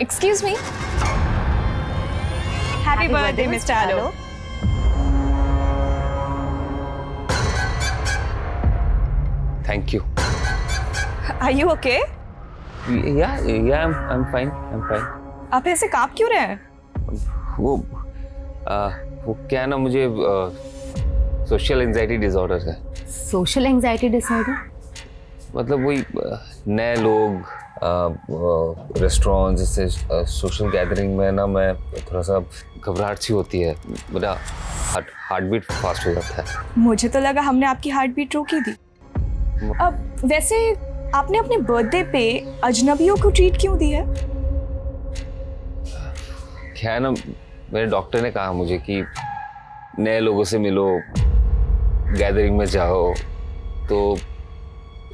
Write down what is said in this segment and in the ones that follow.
Excuse me. Happy birthday, Mr. Alok. Thank you. Are you okay? Yeah, I'm fine. आप ऐसे कांप क्यों रहे हैं? वो क्या है ना, मुझे सोशल एंजाइटी डिसऑर्डर है। Social anxiety disorder? मतलब वही नए लोग, रेस्टोरेंट जैसे सोशल गैदरिंग में ना मैं थोड़ा सा घबराहट सी होती है, मेरा हार्ट बीट फास्ट हो जाता है। मुझे तो लगा हमने आपकी हार्ट बीट रोकी थी। अब वैसे आपने अपने बर्थडे पे अजनबियों को ट्रीट क्यों दी है? क्या है ना, मेरे डॉक्टर ने कहा मुझे कि नए लोगों से मिलो, गैदरिंग में जाओ, तो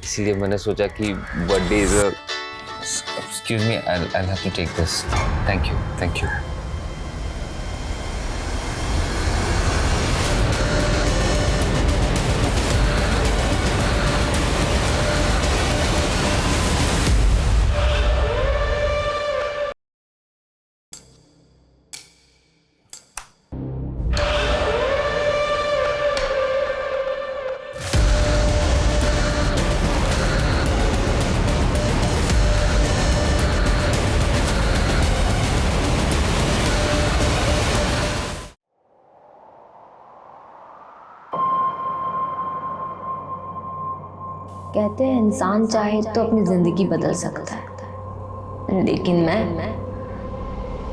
इसीलिए मैंने सोचा कि birthday is excuse me, I have to take this. Thank you. कहते हैं इंसान चाहे तो अपनी जिंदगी बदल सकता है, लेकिन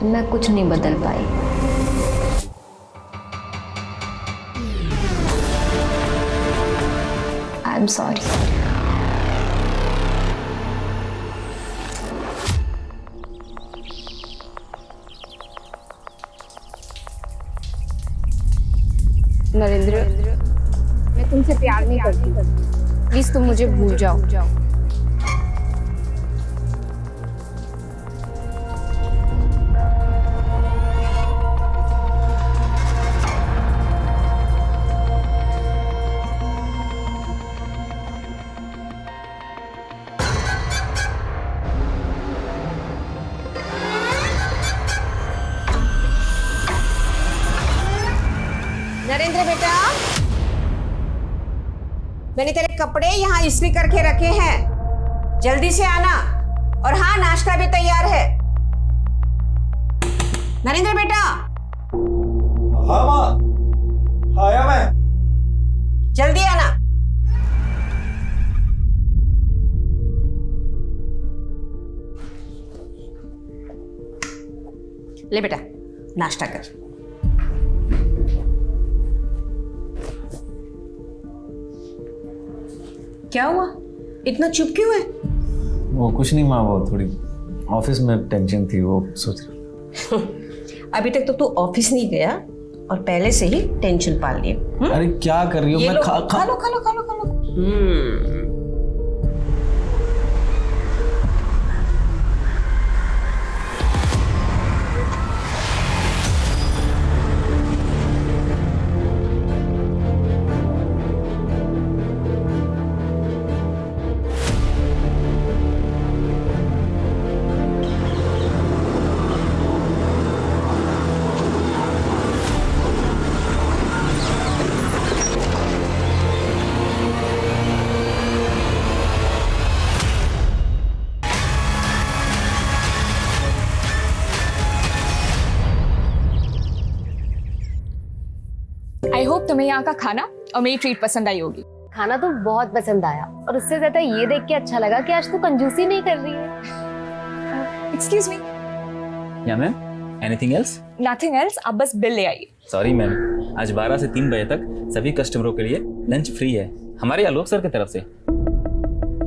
मैं कुछ नहीं बदल पाई। I am sorry. नरेंद्र, मैं तुमसे प्यार नहीं करती, प्लीज तुम मुझे भूल जाओ। नरेंद्र बेटा, मैंने तेरे कपड़े यहाँ इस्त्री करके रखे हैं, जल्दी से आना। और हाँ, नाश्ता भी तैयार है। नरेंद्र बेटा। हाँ माँ, आया मैं। जल्दी आना। ले बेटा, नाश्ता कर। क्या हुआ, इतना चुप क्यों है? वो कुछ नहीं माँ, वो थोड़ी ऑफिस में टेंशन थी, वो सोच रहा। अभी तक तो तू ऑफिस नहीं गया और पहले से ही टेंशन पाल लिए। अरे क्या कर रही हो? मैं खा लो। आई होप तुम्हें यहाँ का खाना और मेरी ट्रीट पसंद आई होगी। खाना तो बहुत पसंद आया, और उससे ज्यादा ये देख के अच्छा लगा कि आज तू कंजूसी नहीं कर रही है। Excuse me. Yeah ma'am, anything else? Nothing else, आप बस बिल ले आइए। सॉरी मैम, आज 12 से 3 बजे तक सभी कस्टमरों के लिए लंच फ्री है, हमारे आलोक सर की तरफ से।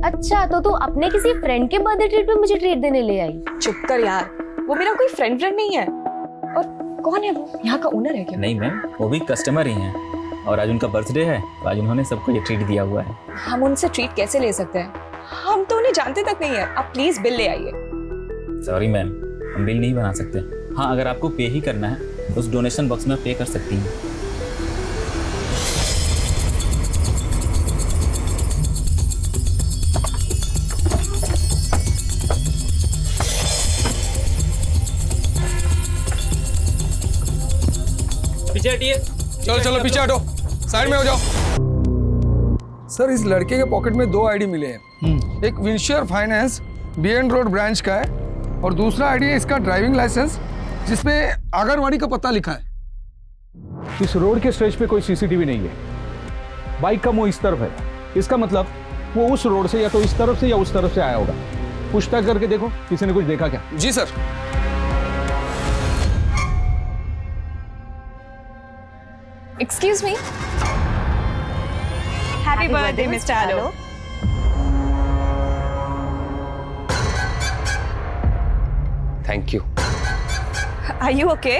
अच्छा, तो तू अपने किसी फ्रेंड के बर्थडे ट्रीट पे मुझे ट्रीट देने ले आई? चुप कर यार, वो मेरा कोई फ्रेंड नहीं है। और कौन है वो? यहाँ का ओनर है क्या? नहीं मैम, वो भी कस्टमर ही हैं, और आज उनका बर्थडे है, तो आज उन्होंने सबको ये ट्रीट दिया हुआ है। हम उनसे ट्रीट कैसे ले सकते हैं? हम तो उन्हें जानते तक नहीं है। आप प्लीज बिल ले आइए। सॉरी मैम, हम बिल नहीं बना सकते। हाँ, अगर आपको पे ही करना है तो उस डोनेशन बॉक्स में पे कर सकती हैं। हटिए। चलो चलो पीछे हटो, साइड में हो जाओ। सर इस लड़के के पॉकेट में 2 आईडी मिले हैं। एक विंशियर फाइनेंस बीएन रोड ब्रांच का है और दूसरा आईडी है इसका ड्राइविंग लाइसेंस जिसपे आंगनवाड़ी का पता लिखा है। इस रोड के स्ट्रेच पे कोई सीसीटीवी नहीं है। बाइक का मुंह इस तरफ है, इसका मतलब वो उस रोड से या तो इस तरफ से या उस तरफ से आया होगा। पूछताछ करके देखो किसी ने कुछ देखा क्या। जी sir. Excuse me. Happy birthday mister आलो। Thank you. Are you okay?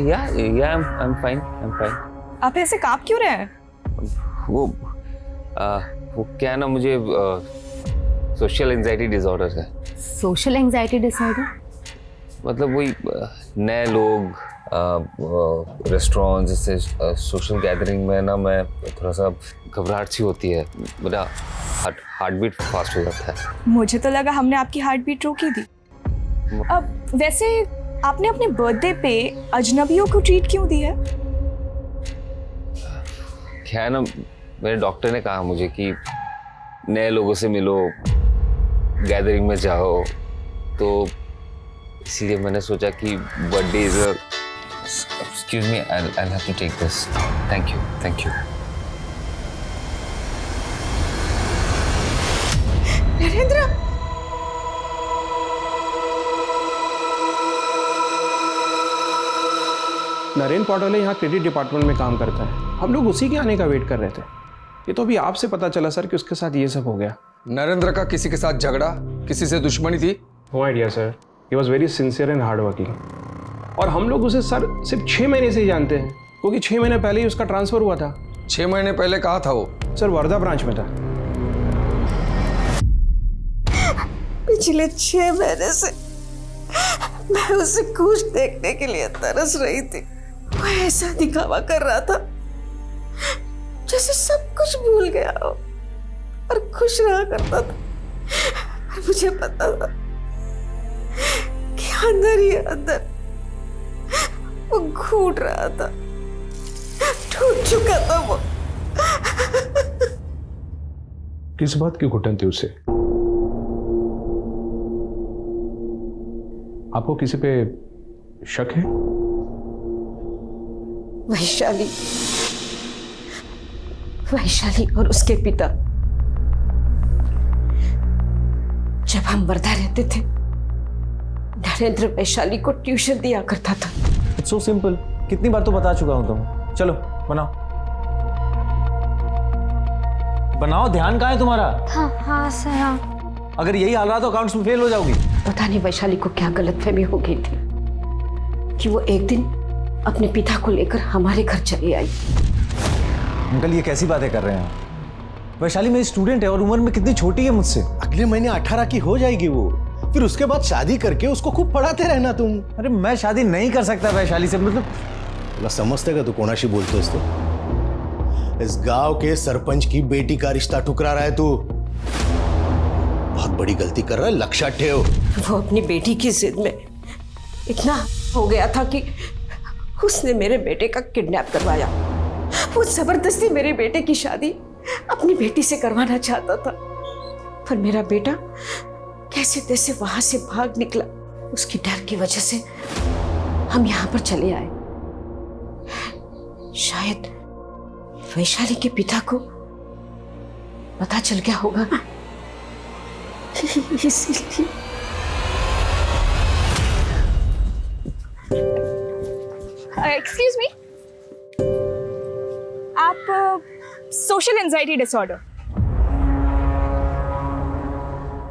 Yeah I am fine, I am fine. आप ऐसे कांप क्यों रहे हैं? वो क्या है ना, मुझे सोशल एंजाइटी डिसऑर्डर है। Social anxiety disorder? मतलब वही नए लोग, रेस्टोरेंट जैसे सोशल गैदरिंग में ना मैं थोड़ा सा घबराहट सी होती है, मेरा हार्ट बीट फास्ट हो जाता है। मुझे तो लगा हमने आपकी हार्ट बीट रोकी थी। अब वैसे आपने अपने बर्थडे पे अजनबियों को ट्रीट क्यों दी है? क्या है ना, मेरे डॉक्टर ने कहा मुझे कि नए लोगों से मिलो, गैदरिंग में जाओ, तो इसीलिए मैंने सोचा कि birthday is a excuse me, I have to take this. Thank you, thank you. Narendra, Narendra Patole यहाँ क्रेडिट डिपार्टमेंट में काम करता है। हम लोग उसी के आने का वेट कर रहे थे। ये तो अभी आपसे पता चला सर कि उसके साथ ये सब हो गया। नरेंद्र का किसी के साथ झगड़ा, किसी से दुश्मनी थी? No idea sir, he was very sincere and hard working. और हम लोग उसे सर सिर्फ 6 महीने से ही जानते हैं, क्योंकि 6 महीने पहले ही उसका ट्रांसफर हुआ था। 6 महीने पहले कहाँ था वो? सर वर्धा ब्रांच में था। पिछले 6 महीने से मैं उसे खुश देखने के लिए तरस रही थी। वो ऐसा दिखावा कर रहा था जैसे सब कुछ भूल गया हो और खुश रहा करता था। और मुझे पता था कि अंदर ही अंदर वो घूट रहा था, टूट चुका था वो। किस बात की घुटन थी उसे? आपको किसी पे शक है? वैशाली, वैशाली और उसके पिता। जब हम वर्धा रहते थे, नरेंद्र वैशाली को ट्यूशन दिया करता था। इट्स सो सिंपल, कितनी बार तो बता चुका हूं तुम। चलो बनाओ बनाओ, ध्यान कहाँ है तुम्हारा? हाँ सर, हाँ। अगर यही हाल रहा तो अकाउंट्स में फेल हो जाओगी। पता नहीं वैशाली को क्या गलतफहमी हो गई थी कि वो एक दिन अपने पिता को लेकर हमारे घर चली आई। अंकल ये कैसी बातें कर रहे हैं? वैशाली मेरी स्टूडेंट है और उम्र में कितनी छोटी है मुझसे। अगले महीने 18 की हो जाएगी वो, फिर उसके बाद शादी करके उसको खूब पढ़ाते रहना तुम। अरे मैं शादी नहीं कर सकता वैशाली से, मतलब समझते का तू कोणाशी बोलतोस? तो इस गांव के सरपंच की बेटी का रिश्ता ठुकरा रहा है तू। बहुत बड़ी गलती कर रहा है, लक्षात ठेव। वो अपनी बेटी की जिद में इतना हो गया था कि उसने मेरे बेटे का किडनैप करवाया। वो जबरदस्ती मेरे बेटे की शादी अपनी बेटी से करवाना चाहता था, पर मेरा बेटा कैसे तैसे वहां से भाग निकला। उसकी डर की वजह से हम यहां पर चले आए। शायद वैशाली के पिता को पता चल गया होगा, इसीलिए। एक्सक्यूज मी, आप सोशल एंजाइटी डिसऑर्डर।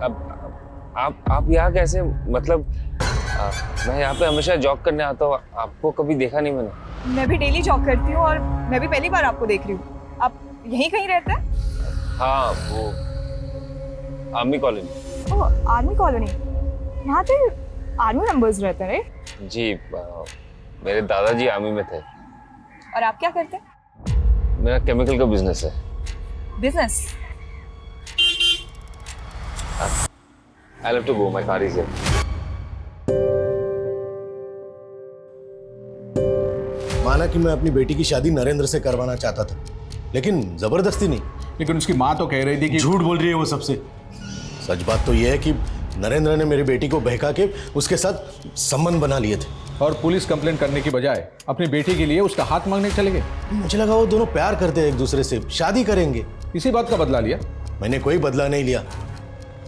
अब आप यहाँ कैसे? मतलब मैं यहाँ पे हमेशा जॉग करने आता हूँ, आपको कभी देखा नहीं मैंने। मैं भी डेली जॉग करती हूँ और मैं भी पहली बार आपको देख रही हूँ। आप यहीं कहीं रहते हैं? हाँ, वो आर्मी कॉलोनी। ओह, आर्मी कॉलोनी। यहाँ पे आर्मी मेंबर्स रहते हैं? जी, मेरे दादाजी आर्मी में थे। और आप क्या करते हैं? मेरा केमिकल का बिजनेस है। Business? I'll have to go, my car is here. हालांकि मैं अपनी बेटी की शादी नरेंद्र से करवाना चाहता था, लेकिन जबरदस्ती नहीं। लेकिन उसकी माँ तो कह रही थी कि झूठ बोल रही है वो सबसे। सच बात तो यह है कि नरेंद्र ने मेरी बेटी को बहका के उसके साथ संबंध बना लिए थे। और पुलिस कंप्लेंट करने की बजाय अपनी बेटी के लिए उसका हाथ मांगने चले गए। मुझे लगा वो दोनों प्यार करते हैं एक दूसरे से, शादी करेंगे। इसी बात का बदला लिया। मैंने कोई बदला नहीं लिया।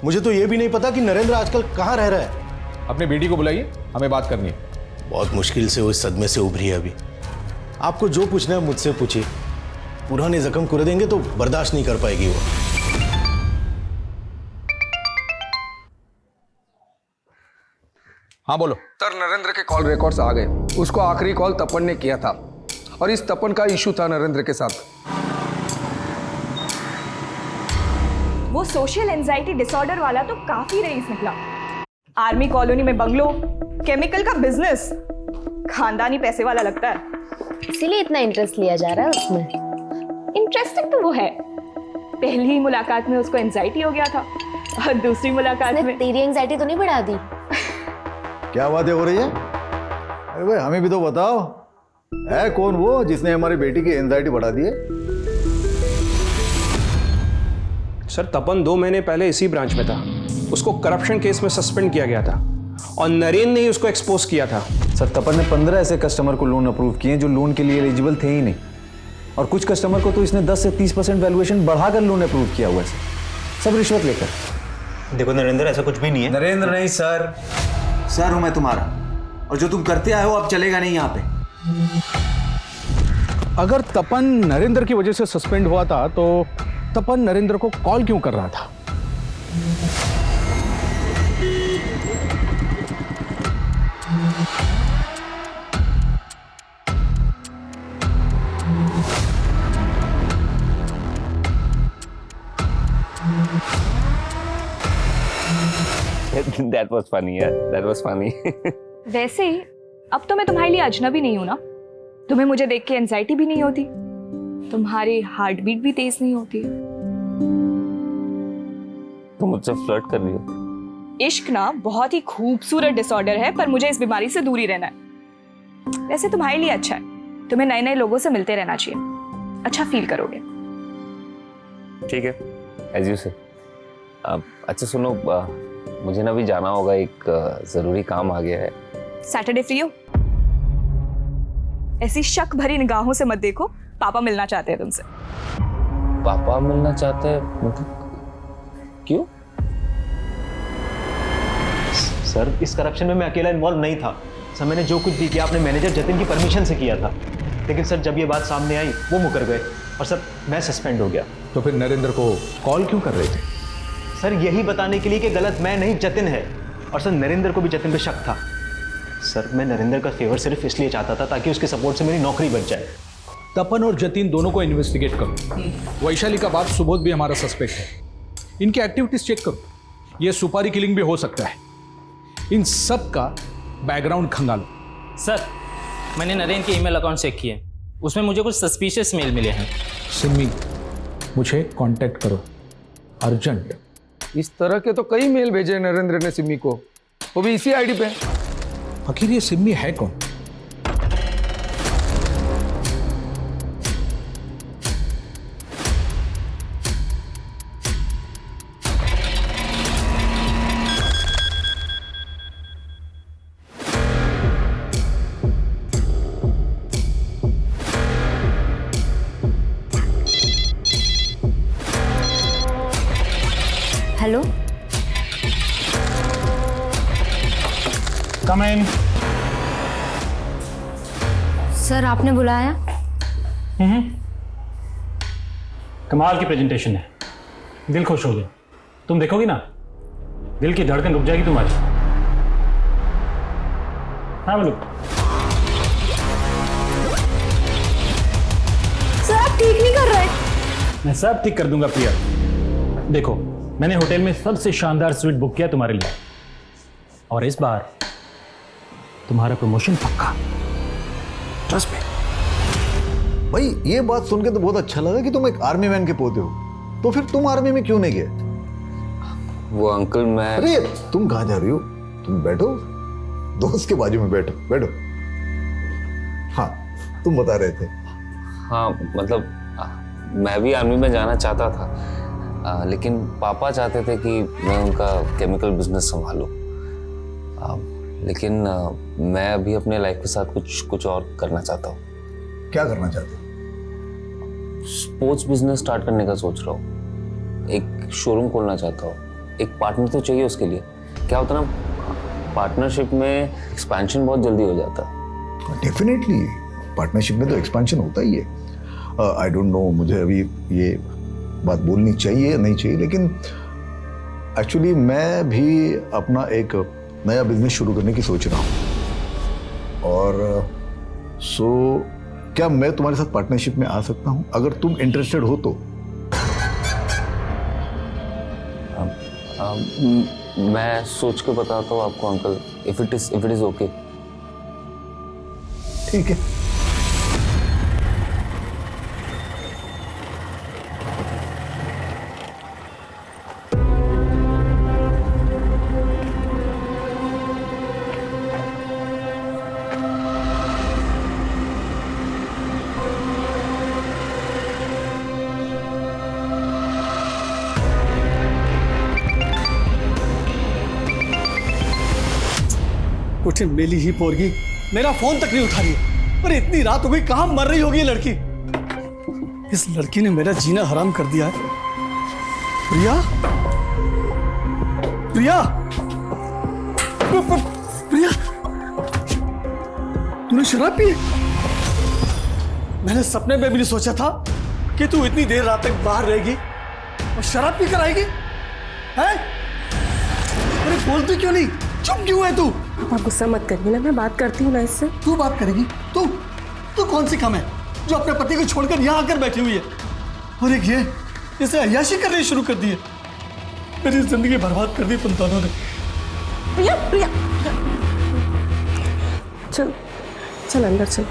मुझे तो ये भी नहीं पता कि नरेंद्र आजकल कहाँ रह रहा है। अपनी बेटी को बुलाइए, हमें बात करनी है। बहुत मुश्किल से वो इस सदमे से उभरी है अभी। आपको जो पूछना है मुझसे पूछिए। पुराने जख्म कुरेदेंगे तो बर्दाश्त नहीं कर पाएगी वो। हाँ बोलो। सर, नरेंद्र के कॉल रिकॉर्ड्स आ गए। उसको आखिरी कॉल तपन ने किया था और इस तपन का इशू था नरेंद्र के साथ। वो सोशल एंजाइटी डिसऑर्डर वाला तो काफी रईस निकला। आर्मी कॉलोनी में बंगलो, केमिकल का बिजनेस, खानदानी पैसे वाला लगता है। इसीलिए इतना इंटरेस्ट लिया जा रहा है उसमें। इंटरेस्टिंग तो वो है। पहली ही मुलाकात में उसको एंजाइटी हो गया था और दूसरी मुलाकात में तेरी एंजाइटी तो नहीं बढ़ा दी? क्या बातें हो रही है? अरे भाई हमें भी तो बताओ, है कौन वो जिसने हमारी बेटी की एंजाइटी बढ़ा दी है? सर, तपन 2 महीने पहले इसी ब्रांच में था। उसको करप्शन केस में सस्पेंड किया गया था और नरेंद्र ने ही उसको एक्सपोज किया था। सर, तपन ने 15 ऐसे कस्टमर को लोन अप्रूव किए जो लोन के लिए एलिजिबल थे ही नहीं, और कुछ कस्टमर को तो इसने 10 से 30% वैल्यूएशन बढ़ाकर लोन अप्रूव किया हुआ है। सब रिश्वत लेकर। देखो नरेंद्र, ऐसा कुछ भी नहीं है। नरेंद्र नहीं सर, सर हूं मैं तुम्हारा, और जो तुम करते आए हो अब चलेगा नहीं यहाँ पे। अगर तपन नरेंद्र की वजह से सस्पेंड हुआ था तो तपन नरेंद्र को कॉल क्यों कर रहा था? That was funny, yeah. That was funny. वैसे अब तो मैं तुम्हारे लिए अजनबी नहीं हूं ना। तुम्हें मुझे देख के एंजाइटी भी नहीं होती, तुम्हारी हार्ट बीट भी तेज नहीं होती। तुम मुझसे फ्लर्ट कर रही हो? इश्क ना बहुत ही खूबसूरत डिसऑर्डर है, पर मुझे इस बीमारी से दूर ही रहना है। वैसे तुम्हारे लिए अच्छा है, तुम्हें नए नए लोगों से मिलते रहना चाहिए, अच्छा फील करोगे। ठीक है, एज यू से। अच्छा सुनो, मुझे ना भी जाना होगा, एक जरूरी काम आ गया है। सैटरडे फ्री हो? ऐसी शक भरी निगाहों से मत देखो, पापा मिलना चाहते हैं तुमसे। पापा मिलना चाहते हैं? मतलब क्यों? सर, इस करप्शन में मैं अकेला इन्वॉल्व नहीं था। सर, मैंने जो कुछ भी किया अपने मैनेजर जतिन की परमिशन से किया था, लेकिन सर जब ये बात सामने आई वो मुकर गए और सर मैं सस्पेंड हो गया। तो फिर नरेंद्र को कॉल क्यों कर रहे थे? सर, यही बताने के लिए कि गलत मैं नहीं जतिन है, और सर नरेंद्र को भी जतिन पे शक था। सर, मैं नरेंद्र का फेवर सिर्फ इसलिए चाहता था ताकि उसके सपोर्ट से मेरी नौकरी बच जाए। तपन और जतिन दोनों को इन्वेस्टिगेट करो। वैशाली का बाप सुबोध भी हमारा सस्पेक्ट है। इनकी एक्टिविटीज चेक करो, ये सुपारी किलिंग भी हो सकता है। इन सब का बैकग्राउंड खंगालो। सर, मैंने नरेंद्र के ईमेल अकाउंट चेक किए, उसमें मुझे कुछ सस्पिशियस मेल मिले हैं। सिमी, मुझे कांटेक्ट करो अर्जेंट। इस तरह के तो कई मेल भेजे नरेंद्र ने सिमी को, वो भी इसी आईडी पे। आखिर ये सिमी है कौन? हेलो, कम इन। सर आपने बुलाया? कमाल की प्रेजेंटेशन है, दिल खुश हो गया। तुम देखोगी ना, दिल की धड़कन रुक जाएगी तुम्हारी। हाँ बोलो। सर आप ठीक नहीं कर रहे। मैं सब ठीक कर दूंगा प्रिया। देखो, मैंने होटल में सबसे शानदार स्वीट बुक किया तुम्हारे लिए, और इस बार तुम्हारा प्रमोशन पक्का, ट्रस्ट में। भाई ये बात सुन के तो बहुत अच्छा लगा कि तुम एक आर्मी मैन के पोते हो, तो फिर तुम आर्मी में क्यों नहीं गए? वो अंकल, मैं... अरे तुम कहाँ जा रही हो? तुम बैठो, दोस्त के बाजू में बैठो बैठो। हाँ, तुम बता रहे थे। हाँ मतलब मैं भी आर्मी में जाना चाहता था, लेकिन पापा चाहते थे कि मैं उनका केमिकल बिजनेस संभालूं। लेकिन मैं अभी अपने लाइफ के साथ कुछ और करना चाहता हूँ। क्या करना चाहते हो? स्पोर्ट्स बिजनेस स्टार्ट करने का सोच रहा हूँ। एक शोरूम खोलना चाहता हूँ। एक पार्टनर तो चाहिए उसके लिए। क्या होता ना, पार्टनरशिप में एक्सपेंशन बहुत जल्दी हो जाता है। डेफिनेटली पार्टनरशिप में तो एक्सपेंशन होता ही है। आई डोंट नो मुझे अभी ये बात बोलनी चाहिए या नहीं चाहिए, लेकिन एक्चुअली मैं भी अपना एक नया बिजनेस शुरू करने की सोच रहा हूँ। और सो क्या मैं तुम्हारे साथ पार्टनरशिप में आ सकता हूँ अगर तुम इंटरेस्टेड हो तो? मैं सोच के बताता हूँ आपको uncle, if it is okay. ठीक है। उठे मेली ही पोरगी, मेरा फोन तक नहीं उठा रही है। अरे इतनी रात हो गई, कहां मर रही होगी ये लड़की? इस लड़की ने मेरा जीना हराम कर दिया है। प्रिया, प्रिया, प्रिया, तूने शराब पी? मैंने सपने में भी नहीं सोचा था कि तू इतनी देर रात तक बाहर रहेगी और शराब पी कर आएगी। हैं? अरे बोलती क्यों नहीं? चुप क्यों है तू? आप गुस्सा मत करिए ना, मैं बात करती हूँ ना इससे। तू बात करेगी? तू कौन सी कम है जो अपने पति को छोड़कर यहाँ आकर बैठी हुई है? और एक ये इसे अय्याशी करनी शुरू कर दी है। मेरी जिंदगी बर्बाद कर दी तुम दोनों ने। प्रिया, प्रिया, चल चल अंदर चल।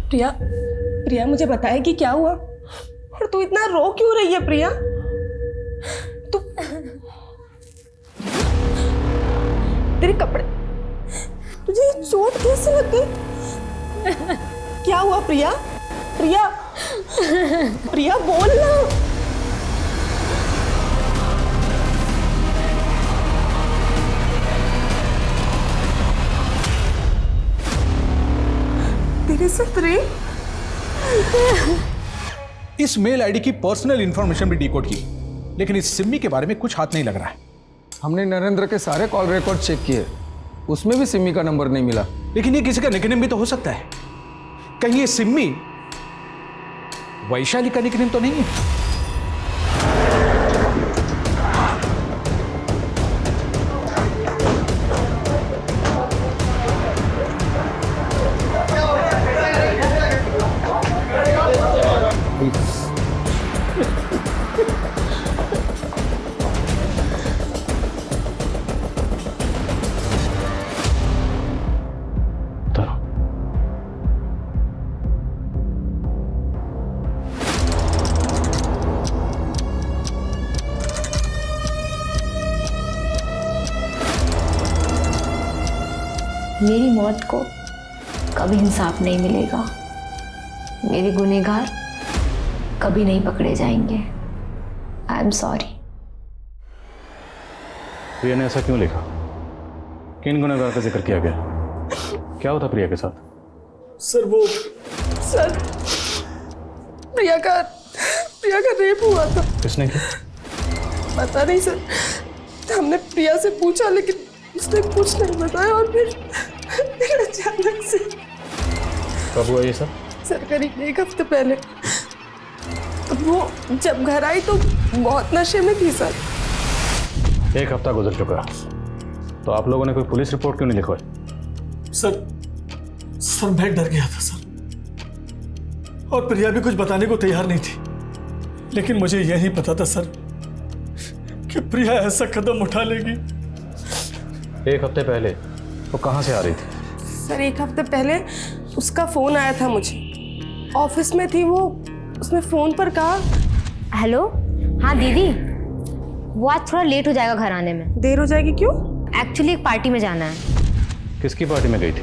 प्रिया, प्रिया मुझे बताएगी क्या हुआ? और तू इतना रो क्यों रही है प्रिया? तू तेरे कपड़े, तुझे चोट कैसे लग गई? क्या हुआ प्रिया? प्रिया, प्रिया बोल ना। तेरे साथ रे? इस मेल आईडी की पर्सनल इंफॉर्मेशन भी डिकोड की, लेकिन इस सिम्मी के बारे में कुछ हाथ नहीं लग रहा है। हमने नरेंद्र के सारे कॉल रिकॉर्ड चेक किए, उसमें भी सिम्मी का नंबर नहीं मिला। लेकिन ये किसी का निकनेम भी तो हो सकता है। कहीं ये सिम्मी वैशाली का निकनेम तो नहीं है? मेरी मौत को कभी इंसाफ नहीं मिलेगा। मेरे गुनहगार कभी नहीं पकड़े जाएंगे। आई एम सॉरी। प्रिया ने ऐसा क्यों लिखा? किन गुनहगार का जिक्र किया गया? क्या होता प्रिया के साथ? सर वो सर प्रिया का रेप हुआ था। किसने किया? पता नहीं सर, हमने प्रिया से पूछा लेकिन उसने कुछ नहीं बताया। और फिर अचानक से। कब हुआ ये सब? सर करीब 1 हफ्ते पहले। तो वो जब घर आई तो बहुत नशे में थी सर। 1 हफ्ता गुजर चुका, तो आप लोगों ने कोई पुलिस रिपोर्ट क्यों नहीं लिखवाई? सर मैं डर गया था सर, और प्रिया भी कुछ बताने को तैयार नहीं थी। लेकिन मुझे यह नहीं पता था सर कि प्रिया ऐसा कदम उठा लेगी। 1 हफ्ते पहले वो कहाँ से आ रही थी? सर 1 हफ्ते पहले उसका फोन आया था मुझे, ऑफिस में थी वो। उसने फोन पर कहा, हेलो, हाँ दीदी, वो आज थोड़ा लेट हो जाएगा घर आने में। देर हो जाएगी क्यों? एक्चुअली एक पार्टी में जाना है। किसकी पार्टी में गई थी?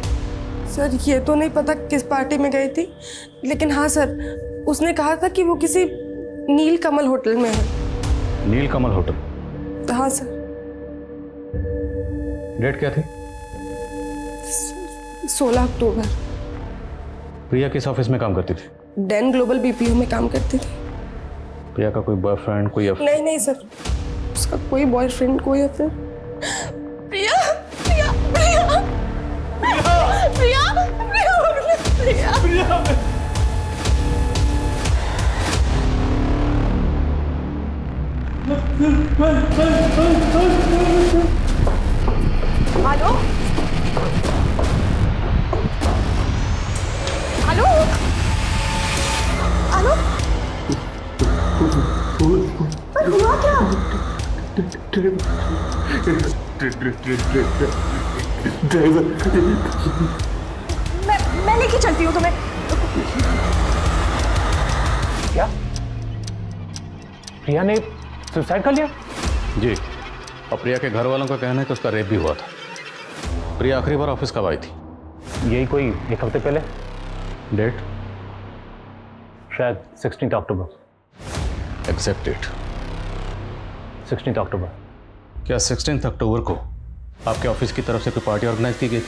सर ये तो नहीं पता किस पार्टी में गई थी, लेकिन हाँ सर, उसने कहा था कि वो किसी नील कमल होटल में है। नील कमल होटल? हाँ सर। डेट क्या थी? 16 अक्टूबर। प्रिया किस ऑफिस में काम करती थी? डेन ग्लोबल बीपीओ में काम करती थी। प्रिया का कोई बॉयफ्रेंड, कोई नहीं नहीं सर, उसका कोई बॉयफ्रेंड, कोई अफेयर। प्रिया प्रिया प्रिया प्रिया प्रिया प्रिया प्रिया हेलो हेलो हेलो, हुआ क्या? मैं लेके चलती हूँ तुम्हें। क्या प्रिया ने सुसाइड कर लिया? जी, और प्रिया के घर वालों का कहना है कि उसका रेप भी हुआ था। प्रिया आखिरी बार ऑफिस कब आई थी? यही कोई 1 हफ्ते पहले। डेट? शायद 16 अक्टूबर। एग्जैक्ट डेट 16 अक्टूबर। क्या 16 अक्टूबर को आपके ऑफिस की तरफ से कोई पार्टी ऑर्गेनाइज की गई?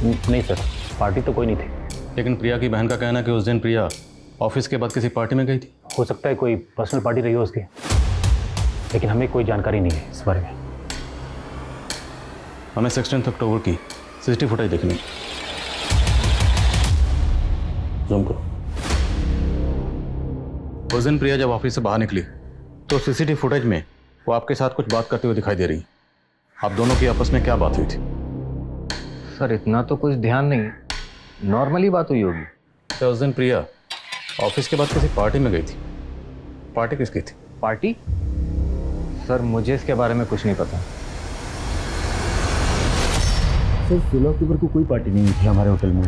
नहीं सर, पार्टी तो कोई नहीं थी। लेकिन प्रिया की बहन का कहना है कि उस दिन प्रिया ऑफिस के बाद किसी पार्टी में गई थी। हो सकता है कोई पर्सनल पार्टी रही हो उसकी, लेकिन हमें कोई जानकारी नहीं है इस बारे में। हमें 16 अक्टूबर की सीसीटीवी फुटेज देखनी है। जूम करो। उस दिन प्रिया जब ऑफिस से बाहर निकली तो सीसीटीवी फुटेज में वो आपके साथ कुछ बात करते हुए दिखाई दे रही। आप दोनों की आपस में क्या बात हुई थी? सर इतना तो कुछ ध्यान नहीं, नॉर्मली बात हुई होगी। तो उस दिन प्रिया ऑफिस के बाद किसी पार्टी में गई थी। पार्टी किसकी थी? पार्टी? सर मुझे इसके बारे में कुछ नहीं पता। सर 16 अक्टूबर को कोई पार्टी नहीं थी हमारे होटल में।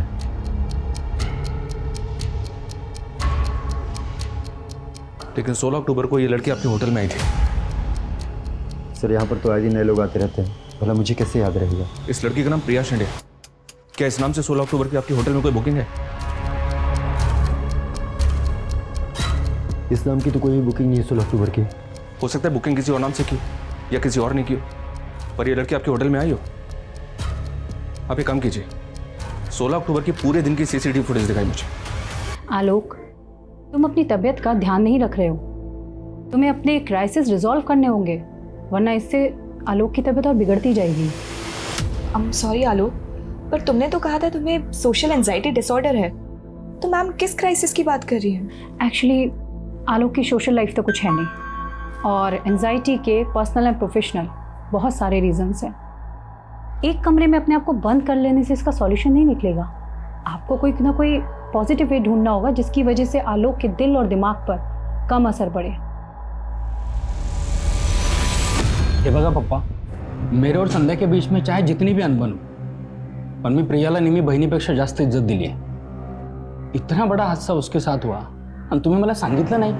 लेकिन 16 अक्टूबर को ये लड़की आपके होटल में आई थी। सर यहाँ पर तो आज ही नए लोग आते रहते हैं, भला मुझे कैसे याद रहेगा? इस लड़की का नाम प्रिया शिंदे। क्या इस नाम से 16 अक्टूबर की आपके होटल में कोई बुकिंग है? इस नाम की तो कोई बुकिंग नहीं है 16 अक्टूबर की। हो सकता है बुकिंग किसी और नाम से की या किसी और ने की हो, पर ये लड़की आपके होटल में आई हो। आप एक काम कीजिए, 16 अक्टूबर की पूरे दिन की सीसीटीवी फुटेज दिखाई मुझे। आलोक, तुम अपनी तबीयत का ध्यान नहीं रख रहे हो। तुम्हें अपने क्राइसिस रिजॉल्व करने होंगे, वरना इससे आलोक की तबीयत और बिगड़ती जाएगी। I'm sorry आलोक, पर तुमने तो कहा था तुम्हें सोशल एंजाइटी डिसऑर्डर है, तो मैम किस क्राइसिस की बात कर रही हैं? एक्चुअली आलोक की सोशल लाइफ तो कुछ है नहीं, और एंजाइटी के पर्सनल एंड प्रोफेशनल बहुत सारे रीजंस हैं। एक कमरे में अपने आप को बंद कर लेने से इसका सॉल्यूशन नहीं निकलेगा। आपको कोई ना कोई पॉजिटिव वे ढूंढना होगा जिसकी वजह से आलोक के दिल और दिमाग पर कम असर पड़े। हे बघा पप्पा, मेरे और संध्या के बीच में चाहे जितनी भी अनबन हो, पण मी प्रियाला नेहमी बहिणीपेक्षा जास्त इज्जत दिली आहे। इतना बड़ा हादसा उसके साथ हुआ आणि तुम्ही मला सांगितलं नाही।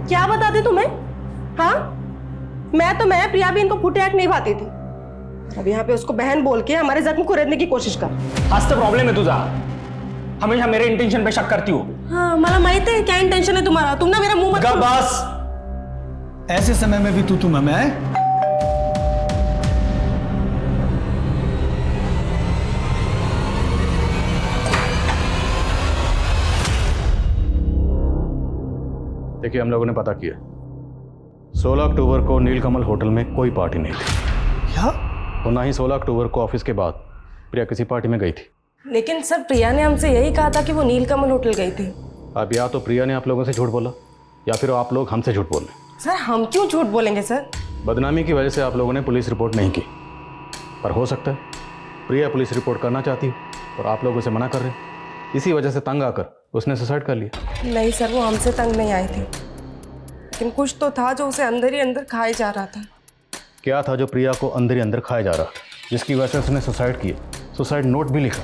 क्या बताते तुम्हें? हाँ, मैं प्रिया भी इनको फुटे नहीं भाती थी। अब यहाँ पे उसको बहन बोल के हमारे जख्म को रेतने की कोशिश कर। हाच तर प्रॉब्लेम है तुझा, हमेशा मेरे इंटेंशन पे शक करती हो। हाँ, मला माहित है क्या इंटेंशन है तुम्हारा। तुम ना मेरा मुंह मत बस, ऐसे समय में भी तू मैं देखिए, हम लोगों ने पता किया 16 अक्टूबर को नीलकमल होटल में कोई पार्टी नहीं थी। क्या? और ना ही 16 अक्टूबर को ऑफिस के बाद प्रिया किसी पार्टी में गई थी। लेकिन सर प्रिया ने हमसे यही कहा था कि वो नीलकमल होटल गई थी। अब या तो प्रिया ने आप लोगों से झूठ बोला या फिर आप लोग हमसे झूठ बोल रहे। सर हम क्यों झूठ बोलेंगे सर? बदनामी की वजह से आप लोगों ने पुलिस रिपोर्ट नहीं की, पर हो सकता है प्रिया पुलिस रिपोर्ट करना चाहती और आप लोग उसे मना कर रहे। इसी वजह से तंग आकर उसने सुसाइड कर लिया। नहीं सर, वो हमसे तंग नहीं आई थी, लेकिन कुछ तो था जो उसे अंदर ही अंदर खाए जा रहा था। क्या था जो प्रिया को अंदर ही अंदर खाया जा रहा था, जिसकी वजह से उसने सुसाइड किया? सुसाइड नोट भी लिखा,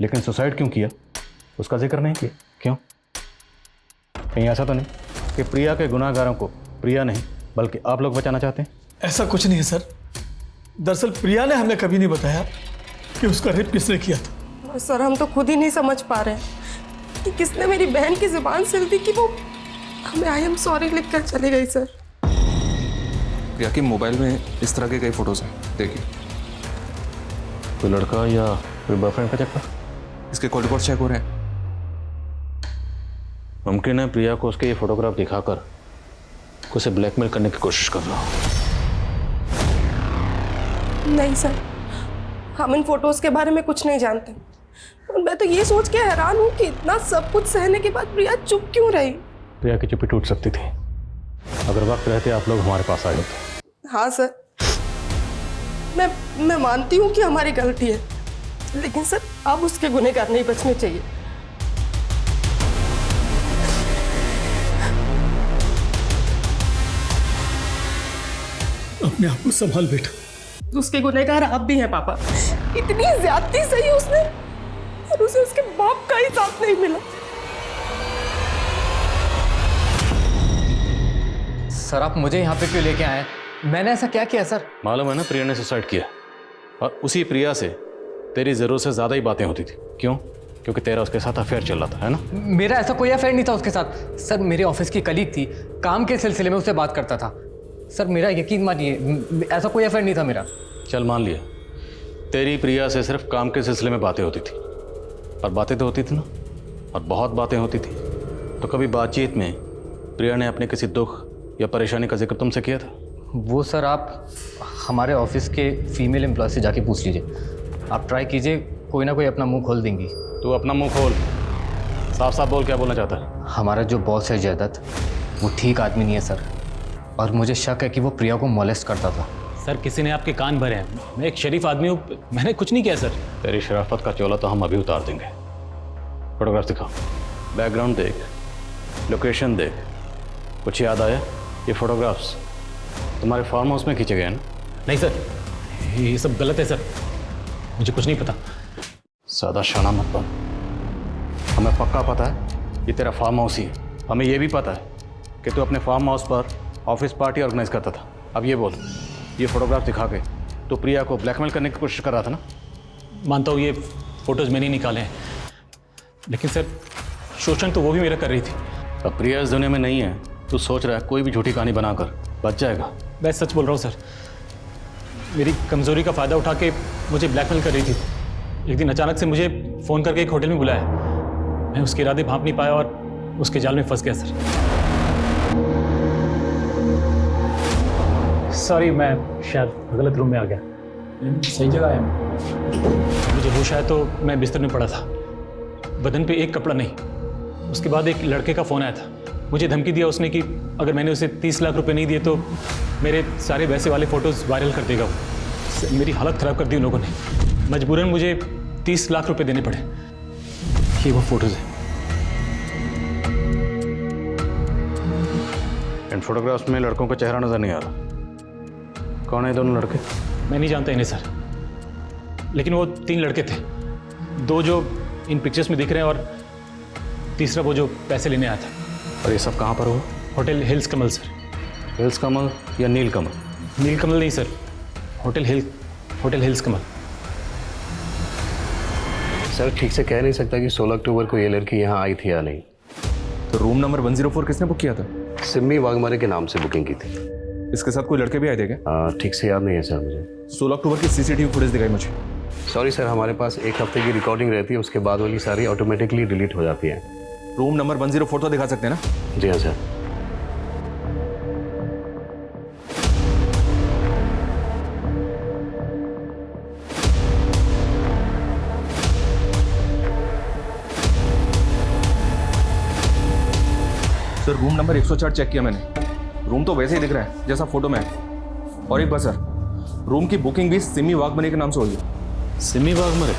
लेकिन सुसाइड क्यों किया उसका जिक्र नहीं किया। क्यों? कहीं ऐसा तो नहीं कि प्रिया के गुनाहगारों को प्रिया नहीं बल्कि आप लोग बचाना चाहते हैं? ऐसा कुछ नहीं है सर, दरअसल प्रिया ने हमें कभी नहीं बताया कि उसका रेप किसने किया था। सर हम तो खुद ही नहीं समझ पा रहे हैं कि किसने मेरी बहन की जुबान सिल दी कि वो हमें आई एम सॉरी लिख कर चली गई। सर प्रिया के मोबाइल में इस तरह के कई फोटोज हैं, देखिए। कोई लड़का या कोई बॉयफ्रेंड का चक्कर? इसके कॉल रिकॉर्ड चेक हो रहे हैं। मुमकिन है प्रिया को उसके ये फोटोग्राफ दिखाकर उसे ब्लैकमेल करने की कोशिश कर रहा हो। नहीं सर, हम इन फोटोज के बारे में कुछ नहीं जानते और मैं तो ये सोच के हैरान हूँ कि इतना सब कुछ सहने के बाद प्रिया चुप क्यों रही। प्रिया की चुप्पी टूट सकती थी अगर वक्त रहते आप लोग हमारे पास आ जाते। हाँ सर, मैं मानती हूँ कि हमारी गलती है, लेकिन सर अब उसके गुनहगार नहीं बचने चाहिए। अपने आप को संभाल बेटा। उसके गुनहगार आप भी हैं पापा। इतनी ज्यादती सही उसने और उसे उसके बाप का ही साथ नहीं मिला। सर आप मुझे यहाँ पे क्यों लेके आए? मैंने ऐसा क्या किया सर? मालूम है ना प्रिया ने सुसाइड किया और उसी प्रिया से तेरी जरूरत से ज्यादा ही बातें होती थी। क्यों? क्योंकि तेरा उसके साथ अफेयर चल रहा था, है ना? मेरा ऐसा कोई अफेयर नहीं था उसके साथ सर। मेरे ऑफिस की कलीग थी, काम के सिलसिले में उससे बात करता था सर। मेरा यकीन मानिए, ऐसा कोई अफेयर नहीं था मेरा। चल मान लिया तेरी प्रिया से सिर्फ काम के सिलसिले में बातें होती थी, और बातें तो होती थी ना, और बहुत बातें होती थी। तो कभी बातचीत में प्रिया ने अपने किसी दुख या परेशानी का जिक्र तुमसे किया था? वो सर आप हमारे ऑफिस के फीमेल एम्प्लॉय से जाके पूछ लीजिए। आप ट्राई कीजिए, कोई ना कोई अपना मुंह खोल देंगी। तू अपना मुंह खोल, साफ साफ बोल, क्या बोलना चाहता है? हमारा जो बॉस है जयदत्त, वो ठीक आदमी नहीं है सर, और मुझे शक है कि वो प्रिया को मोलेस्ट करता था। सर किसी ने आपके कान भरे हैं। मैं एक शरीफ आदमी हूँ, मैंने कुछ नहीं किया सर। तेरी शराफत का चोला तो हम अभी उतार देंगे। फोटोग्राफ दिखाओ, बैकग्राउंड देख, लोकेशन देख। कुछ याद आया? ये फोटोग्राफ्स तुम्हारे फार्म हाउस में खींचे गए हैं ना? नहीं सर, ये सब गलत है सर, मुझे कुछ नहीं पता। सादा शाना मत बन। हमें पक्का पता है ये तेरा फार्म हाउस ही है। हमें ये भी पता है कि तू अपने फार्म हाउस पर ऑफिस पार्टी ऑर्गेनाइज करता था। अब ये बोल, ये फोटोग्राफ दिखा के तो प्रिया को ब्लैकमेल करने की कोशिश कर रहा था ना? मानता हूँ ये फोटोज मैंने निकाले हैं, लेकिन सर शोषण तो वो भी मेरा कर रही थी। अब प्रिया इस दुनिया में नहीं है, तू सोच रहा है कोई भी झूठी कहानी बनाकर बच जाएगा। मैं सच बोल रहा हूँ सर, मेरी कमज़ोरी का फ़ायदा उठा के मुझे ब्लैकमेल कर रही थी। एक दिन अचानक से मुझे फ़ोन करके एक होटल में बुलाया। मैं उसके इरादे भांप नहीं पाया और उसके जाल में फंस गया सर। सॉरी, मैं शायद गलत रूम में आ गया। सही जगह है। मुझे होश आया तो मैं बिस्तर में पड़ा था, बदन पे एक कपड़ा नहीं। उसके बाद एक लड़के का फ़ोन आया था, मुझे धमकी दिया उसने कि अगर मैंने उसे 30 लाख रुपए नहीं दिए तो मेरे सारे वैसे वाले फ़ोटोज़ वायरल कर देगा वो। मेरी हालत ख़राब कर दी उन लोगों ने। मजबूरन मुझे 30 लाख रुपए देने पड़े। ये वो फोटोज़ हैं। इन फोटोग्राफ्स में लड़कों का चेहरा नजर नहीं आ रहा। कौन है दोनों लड़के? मैं नहीं जानता इन्हें सर, लेकिन वो 3 लड़के थे। 2 जो इन पिक्चर्स में दिख रहे हैं और तीसरा वो जो पैसे लेने आया था। और ये सब कहाँ पर हुआ? होटल हिल्स कमल सर। हिल्स कमल या नील कमल? नील कमल नहीं सर, होटल हिल्स कमल। सर ठीक से कह नहीं सकता कि 16 अक्टूबर को ये लड़की यहाँ आई थी या नहीं। तो रूम नंबर 104 किसने बुक किया था? सिम्मी वाघमारे के नाम से बुकिंग की थी। इसके साथ कोई लड़के भी आए थे क्या? ठीक से याद नहीं है सर मुझे। 16 अक्टूबर की सीसीटीवी फुटेज दिखाई मुझे। सॉरी सर, हमारे पास एक हफ्ते की रिकॉर्डिंग रहती है, उसके बाद वाली सारी ऑटोमेटिकली डिलीट हो जाती है। रूम नंबर 104 तो दिखा सकते हैं ना? जी हाँ sir. Sir room number 104 check किया मैंने, रूम तो वैसे ही दिख रहा है जैसा फोटो में है। और एक बात सर, रूम की बुकिंग भी सिमी वाघमरे के नाम से हुई है। सिमी वाघमरे?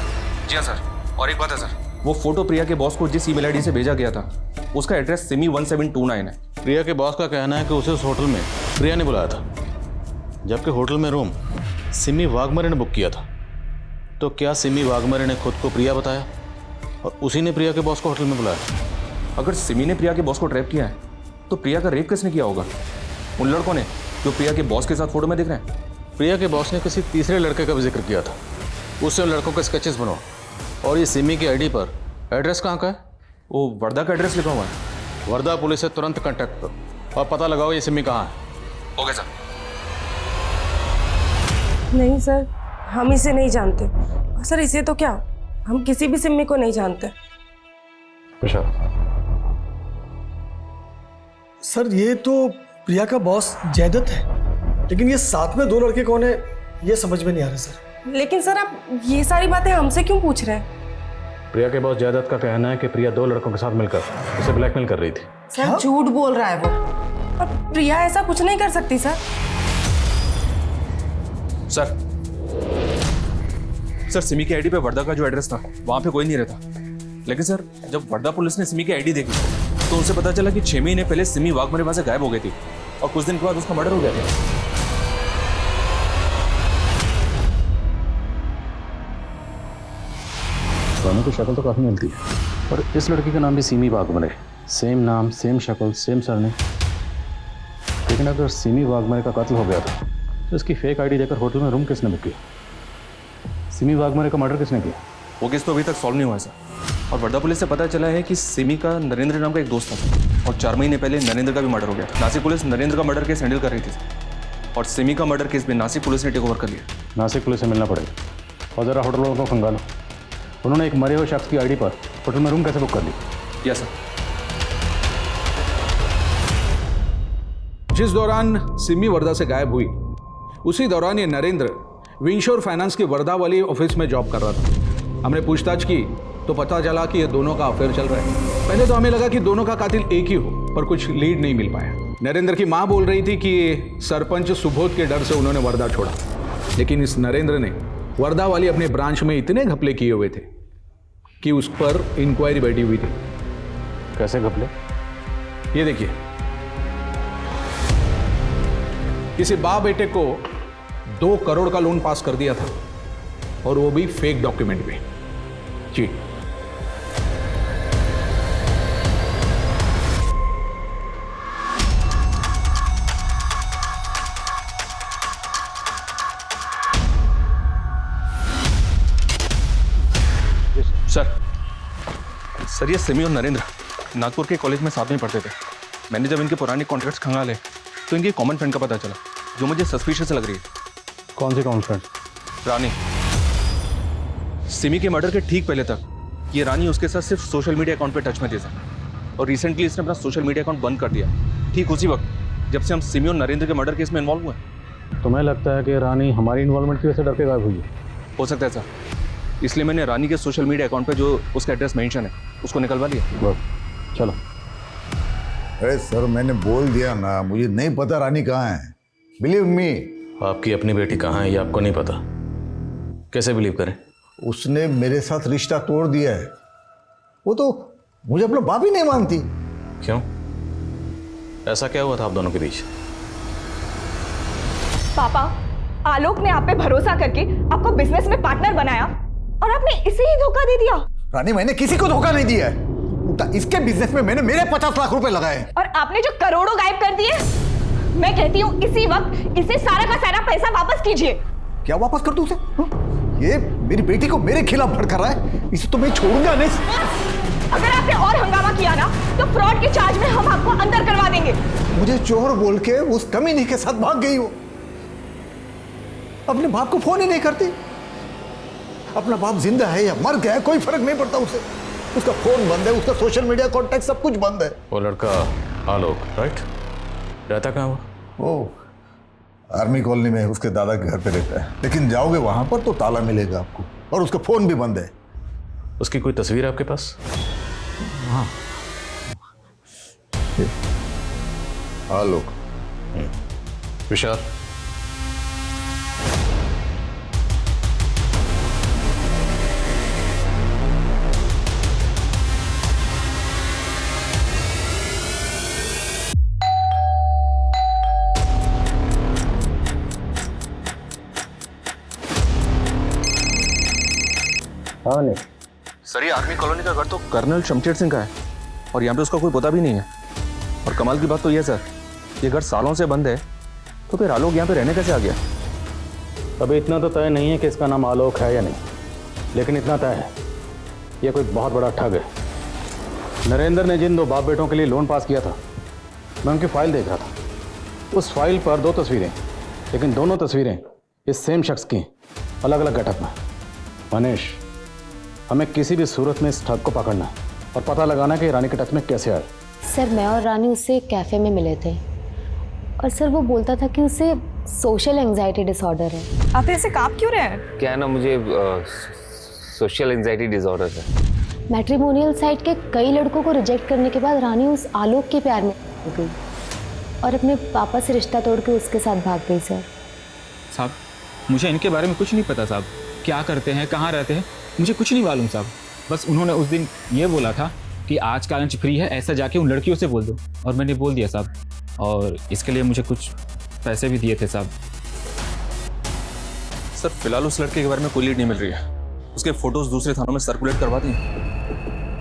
जी हाँ सर। और एक बात है सर, वो फोटो प्रिया के बॉस को जिस ईमेल आईडी से भेजा गया था उसका एड्रेस सिमी 1729 है। प्रिया के बॉस का कहना है कि उसे उस होटल में प्रिया ने बुलाया था, जबकि होटल में रूम सिमी वाघमरे ने बुक किया था। तो क्या सिमी वाघमरे ने खुद को प्रिया बताया और उसी ने प्रिया के बॉस को होटल में बुलाया? अगर सिमी ने प्रिया के बॉस को ट्रैप किया है तो प्रिया का रेप किसने किया होगा? उन लड़कों ने जो प्रिया के बॉस के साथ फोटो में दिख रहे हैं। प्रिया के बॉस ने किसी तीसरे लड़के का भी जिक्र किया था, उससे उन लड़कों के स्केचेस बनवाओ। और ये सिमी की आईडी पर एड्रेस कहाँ का है? वो वर्धा का एड्रेस लिखा हुआ है। वर्धा पुलिस से तुरंत कांटेक्ट करो और पता लगाओ ये सिमी कहाँ है। Okay sir. नहीं सर, हम इसे नहीं जानते। सर इसे तो क्या, हम किसी भी सिमी को नहीं जानते। सर ये तो प्रिया का बॉस जयदत्त है, लेकिन ये साथ में दो लड़के कौन है ये समझ में नहीं आ रहा सर। लेकिन सर आप ये सारी बातें हमसे क्यों पूछ रहे हैं? प्रिया के बॉस जयदत्त का कहना है कि प्रिया 2 लड़कों के साथ मिलकर उसे ब्लैकमेल कर रही थी। सर झूठ बोल रहा है वो, और प्रिया ऐसा कुछ नहीं कर सकती सर। सर सिमी की आईडी पे वर्धा का जो एड्रेस था वहाँ पे कोई नहीं रहता, लेकिन सर जब वर्धा पुलिस ने सिमी की आईडी देखी तो उनसे पता चला कि 6 महीने पहले सिमी वाघमरेवा से गायब हो गई थी और कुछ दिन के बाद उसका मर्डर हो गया था। दोनों की शक्ल तो काफ़ी मिलती है, और इस लड़की का नाम भी सिमी वाघमरे, सेम नाम, सेम शक्ल, सेम सरनेम। लेकिन अगर सिमी वाघमरे का कत्ल हो गया था तो इसकी फेक आईडी देकर होटल में रूम किसने बुक किया? सिमी वाघमरे का मर्डर किसने किया? वो केस तो अभी तक सॉल्व नहीं हुआ है सर। और वर्धा पुलिस से पता चला है कि सिमी का नरेंद्र नाम का एक दोस्त था और 4 महीने पहले नरेंद्र का भी मर्डर हो गया। नासिक पुलिस नरेंद्र का मर्डर केस हैंडल कर रही थी और सिमी का मर्डर केस भी नासिक पुलिस ने टेक ओवर कर लिया। नासिक पुलिस से मिलना पड़ेगा और ज़रा होटल वालों को खंगालो, उन्होंने एक मरे हुए शख्स की आईडी पर होटल में रूम कैसे बुक कर ली? Yes sir. जिस दौरान सिमी वर्धा से गायब हुई उसी दौरान ये नरेंद्र विंशोर फाइनेंस के वर्धा वाली ऑफिस में जॉब कर रहा था। हमने पूछताछ की तो पता चला कि ये दोनों का अफेयर चल रहा है। पहले तो हमें लगा कि दोनों का कातिल एक ही हो, पर कुछ लीड नहीं मिल पाया। नरेंद्र की मां बोल रही थी कि सरपंच सुबोध के डर से उन्होंने वर्धा छोड़ा, लेकिन इस नरेंद्र ने वर्धा वाली अपने ब्रांच में इतने घपले किए हुए थे कि उस पर इंक्वायरी बैठी हुई थी। कैसे घपले? ये देखिए, किसी बाप बेटे को 2 करोड़ का लोन पास कर दिया था और वो भी फेक डॉक्यूमेंट पे। जी सर ये सिमी और नरेंद्र नागपुर के कॉलेज में साथ में पढ़ते थे। मैंने जब इनके पुराने कॉन्ट्रैक्ट्स खंगाले तो इनकी कॉमन फ्रेंड का पता चला जो मुझे सस्पिशियस लग रही है। कौन सी कॉमन फ्रेंड? रानी। सिमी के मर्डर के ठीक पहले तक ये रानी उसके साथ सिर्फ सोशल मीडिया अकाउंट पे टच में थी सर, और रिसेंटली इसने अपना सोशल मीडिया अकाउंट बंद कर दिया, ठीक उसी वक्त जब से हम सिमी और नरेंद्र के मर्डर केस में इन्वॉल्व हुए। तुम्हें लगता है कि रानी हमारी इन्वॉल्वमेंट की वजह से डर के गायब हुई है? हो सकता है सर, इसलिए मैंने रानी के सोशल मीडिया अकाउंट पे जो उसका एड्रेस मेंशन है उसको निकलवा लिया। चलो। अरे सर मैंने बोल दिया ना, मुझे नहीं पता रानी कहाँ है। Believe me. आपकी अपनी बेटी कहाँ है ये आपको नहीं पता, कैसे बिलीव करें? उसने मेरे साथ रिश्ता तोड़ दिया है। वो तो मुझे अपना बाप ही नहीं मानती। क्यों? ऐसा क्या हुआ था आप दोनों के बीच? पापा, आलोक ने आप पे भरोसा करके आपको बिजनेस में पार्टनर बनाया और आपने इसे ही धोखा दे दिया। रानी मैंने किसी को धोखा नहीं दिया है, इसके बिजनेस में मैंने मेरे 50 लाख रुपए लगाए हैं। और आपने जो करोड़ों गायब कर दिए, मैं कहती हूँ इसी वक्त इसे सारा का सारा पैसा वापस कीजिए। क्या वापस कर दूं उसे? ये मेरी बेटी को मेरे खिलाफ भड़का रहा है, इसे तो मैं छोड़ूंगा नहीं। अगर आपने और हंगामा किया ना तो फ्रॉड के चार्ज में हम आपको अंदर करवा देंगे। मुझे चोर बोल के उस कमीनी के साथ भाग गई वो। अपने बाप को फोन ही नहीं करती। अपना बाप जिंदा है या मर गया है कोई फर्क नहीं पड़ता उसे। उसका फोन बंद है, उसका सोशल मीडिया कॉन्टैक्ट सब कुछ बंद है। वो लड़का आलोक, राइट? रहता कहाँ वो आर्मी कॉलोनी में उसके दादा के घर पे रहता है, लेकिन जाओगे वहां पर तो ताला मिलेगा आपको, और उसका फोन भी बंद है। उसकी कोई तस्वीर है आपके पास? हाँ, आलोक। विशाल, हाँ नहीं सर, ये आर्मी कॉलोनी का घर तो कर्नल शमशेर सिंह का है और यहाँ पे उसका कोई पता भी नहीं है। और कमाल की बात तो ये सर, ये घर सालों से बंद है, तो फिर आलोक यहाँ पे रहने कैसे आ गया? अभी इतना तो तय नहीं है कि इसका नाम आलोक है या नहीं, लेकिन इतना तय है, यह कोई बहुत बड़ा ठग है। नरेंद्र ने जिन 2 बाप बेटों के लिए लोन पास किया था, मैं उनकी फाइल देख रहा था। उस फाइल पर 2 तस्वीरें, लेकिन दोनों तस्वीरें इस सेम शख्स की, अलग अलग गेटअप में। मनीष, हमें किसी भी सूरत में इस ठग को पकड़ना है और पता लगाना कि रानी के टच में कैसे आए। सर, मैं और रानी उससे एक कैफ़े में मिले थे और सर वो बोलता था कि उसे सोशल एंजाइटी डिसऑर्डर है। आप ऐसे कांप क्यों रहे हैं? क्या है ना, मुझे सोशल एंजाइटी डिसऑर्डर है। मैट्रिमोनियल साइट के कई लड़कों को रिजेक्ट करने के बाद रानी उस आलोक के प्यार में हो गई और अपने पापा से रिश्ता तोड़ के उसके साथ भाग गई। सर साहब, मुझे इनके बारे में कुछ नहीं पता साहब, क्या करते हैं, कहाँ रहते हैं, मुझे कुछ नहीं मालूम साहब। बस उन्होंने उस दिन ये बोला था कि आज का लंच फ्री है, ऐसा जाके उन लड़कियों से बोल दो, और मैंने बोल दिया साहब, और इसके लिए मुझे कुछ पैसे भी दिए थे साहब। सर फिलहाल उस लड़के के बारे में कोई लीड नहीं मिल रही है। उसके फोटोज दूसरे थानों में सर्कुलेट करवा दी।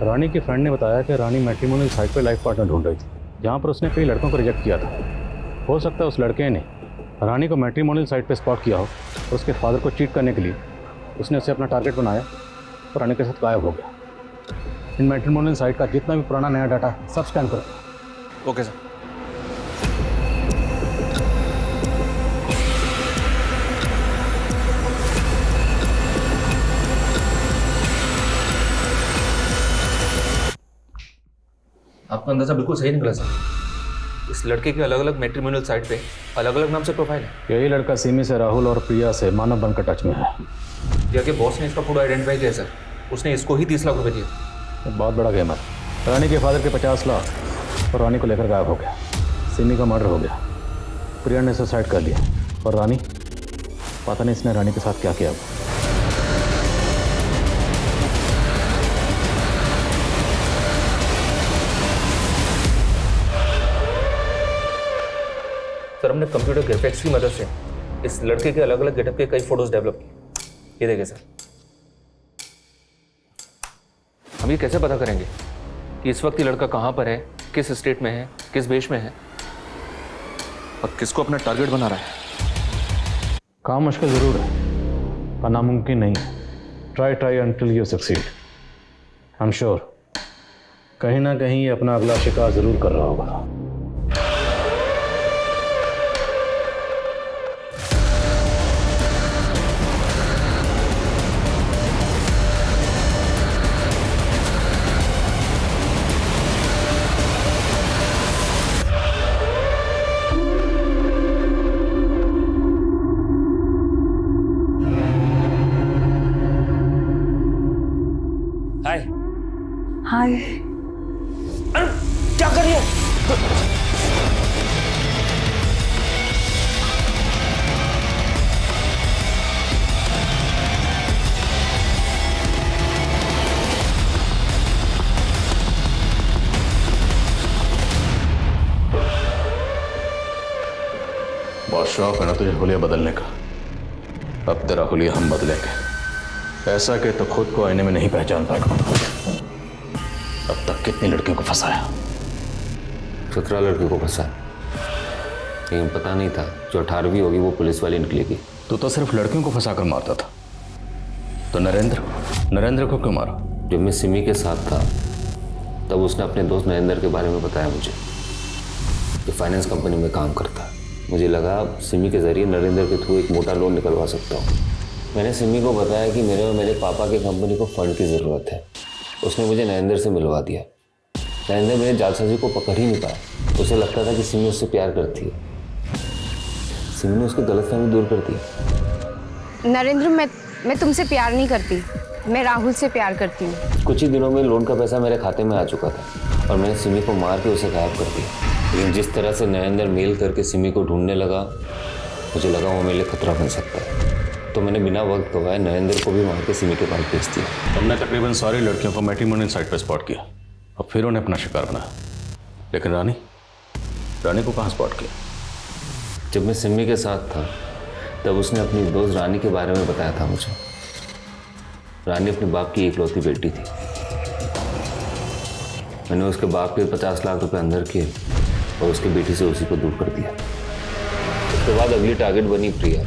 रानी के फ्रेंड ने बताया कि रानी मैट्रिमोनियल साइट पर लाइफ पार्टनर ढूंढ रही थी, जहाँ पर उसने कई लड़कों को रिजेक्ट किया था। हो सकता है उस लड़के ने रानी को मैट्रिमोनियल साइट पर स्पॉट किया हो और उसके फादर को चीट करने के लिए उसने उसे अपना टारगेट बनाया और रानी के साथ गायब हो गया। इन मैट्रिमोनियल साइट का जितना भी पुराना नया डाटा सब स्कैन करो। Okay sir. आपका अंदाजा बिल्कुल सही निकला सर। इस लड़के के अलग अलग मैट्रिमोनियल साइट पे अलग अलग नाम से प्रोफाइल है। यही लड़का सिमी से, राहुल और प्रिया से मानव बनकर टच में है। या कि बॉस ने इसका फोटो आइडेंटिफाई किया सर, उसने इसको ही 30 लाख रुपए दिए। बहुत बड़ा गेम है। रानी के फादर के 50 लाख और रानी को लेकर गायब हो गया। सिमी का मर्डर हो गया, प्रिया ने सुसाइड कर लिया और रानी, पता नहीं इसने रानी के साथ क्या किया। सर हमने कंप्यूटर ग्राफिक्स की मदद से इस लड़के के अलग अलग गेटअप के कई फोटोज डेवलप किए। ये देखें सर। हम ये कैसे पता करेंगे कि इस वक्त ये लड़का कहाँ पर है, किस स्टेट में है, किस वेश में है और किसको अपना टारगेट बना रहा है? काम मुश्किल जरूर है पर नामुमकिन नहीं। Try until you succeed. I am sure कहीं ना कहीं ये अपना अगला शिकार जरूर कर रहा होगा। हाय। हाय। क्या कर रही है? बहुत शौक है ना तुझे हुलिया बदलने का। अब तेरा हुलिया हम बदलेंगे, ऐसा कि तो खुद को आईने में नहीं पहचान पाएगा। अब तक कितनी लड़कियों को फंसाया? 17 लड़कियों को फंसा, लेकिन पता नहीं था जो 18वीं होगी वो पुलिस वाली निकलेगी। तू तो सिर्फ लड़कियों को फंसा कर मारता था, तो नरेंद्र को क्यों मारा? जब मैं सिमी के साथ था तब उसने अपने दोस्त नरेंद्र के बारे में बताया मुझे कि फाइनेंस कंपनी में काम करता है। मुझे लगा सिमी के ज़रिए नरेंद्र के थ्रू एक मोटा लोन निकलवा सकता हूँ। मैंने सिमी को बताया कि मेरे और मेरे पापा की कंपनी को फंड की ज़रूरत है। उसने मुझे नरेंद्र से मिलवा दिया। नरेंद्र मेरे जालसाजी को पकड़ ही नहीं पाया। उसे लगता था कि सिमी उससे प्यार करती है। सिमी ने उसकी गलतफहमी दूर कर दी। नरेंद्र, मैं तुमसे प्यार नहीं करती, मैं राहुल से प्यार करती हूँ। कुछ ही दिनों में लोन का पैसा मेरे खाते में आ चुका था और मैंने सिमी को मार के उसे गायब कर दिया। लेकिन जिस तरह से नरेंद्र मेल करके सिमी को ढूंढने लगा, मुझे लगा वो मेरे लिए खतरा बन सकता है। तो मैंने बिना वक्त गवाए नरेंद्र को भी मार के सिमी के पास भेज दिया। हमने तकरीबन सारी लड़कियों को मैट्रिमोनियल साइट पर स्पॉट किया और फिर उन्हें अपना शिकार बनाया। लेकिन रानी को कहाँ स्पॉट किया? जब मैं सिमी के साथ था तब उसने अपनी दोस्त रानी के बारे में बताया था मुझे। रानी अपने बाप की इकलौती बेटी थी। मैंने उसके बाप के 50 लाख रुपए अंदर किए और उसकी बेटी से उसी को दूर कर दिया। उसके बाद अगली टारगेट बनी प्रिया।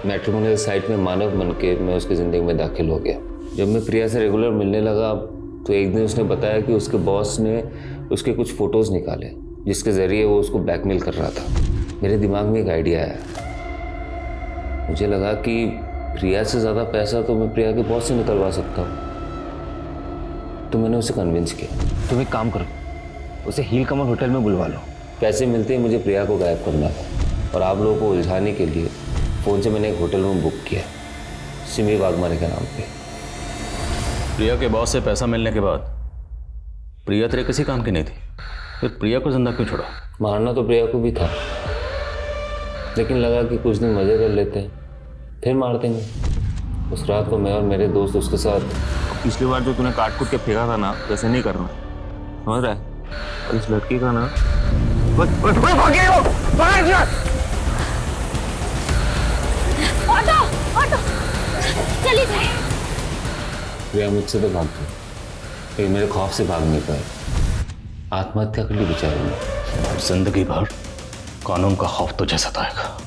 मैट्रिमोनियल साइट में मानव बन के मैं उसकी ज़िंदगी में दाखिल हो गया। जब मैं प्रिया से रेगुलर मिलने लगा तो एक दिन उसने बताया कि उसके बॉस ने उसके कुछ फ़ोटोज़ निकाले जिसके ज़रिए वो उसको ब्लैकमेल कर रहा था। मेरे दिमाग में एक आइडिया आया। मुझे लगा कि प्रिया से ज़्यादा पैसा तो मैं प्रिया के बॉस से निकलवा सकता हूँ। तो मैंने उसे कन्विंस किया। तुम एक काम करो, उसे हील कमल होटल में बुलवा लो। पैसे मिलते ही मुझे प्रिया को गायब करना था और आप लोगों को उलझाने के लिए फ़ोन से मैंने एक होटल रूम बुक किया, सिमी वाघमारे के नाम पे। प्रिया के बॉस से पैसा मिलने के बाद प्रिया तेरे किसी काम की नहीं थी, फिर प्रिया को जिंदा क्यों छोड़ा? मारना तो प्रिया को भी था, लेकिन लगा कि कुछ दिन मज़े कर लेते हैं फिर मार देंगे। उस रात को मैं और मेरे दोस्त उसके साथ पिछली बार जो तूने काट कूट के फेंका था ना, वैसे नहीं करना, समझ रहा है? और इस लड़की का ना ऑटो ऑटो चली जाए। प्रिया मुझसे तो भाग गई, लेकिन मेरे खौफ से भाग नहीं पाए। आत्महत्या कर ली बेचारी ने। जिंदगी भर कानून का खौफ तुझे सताएगा।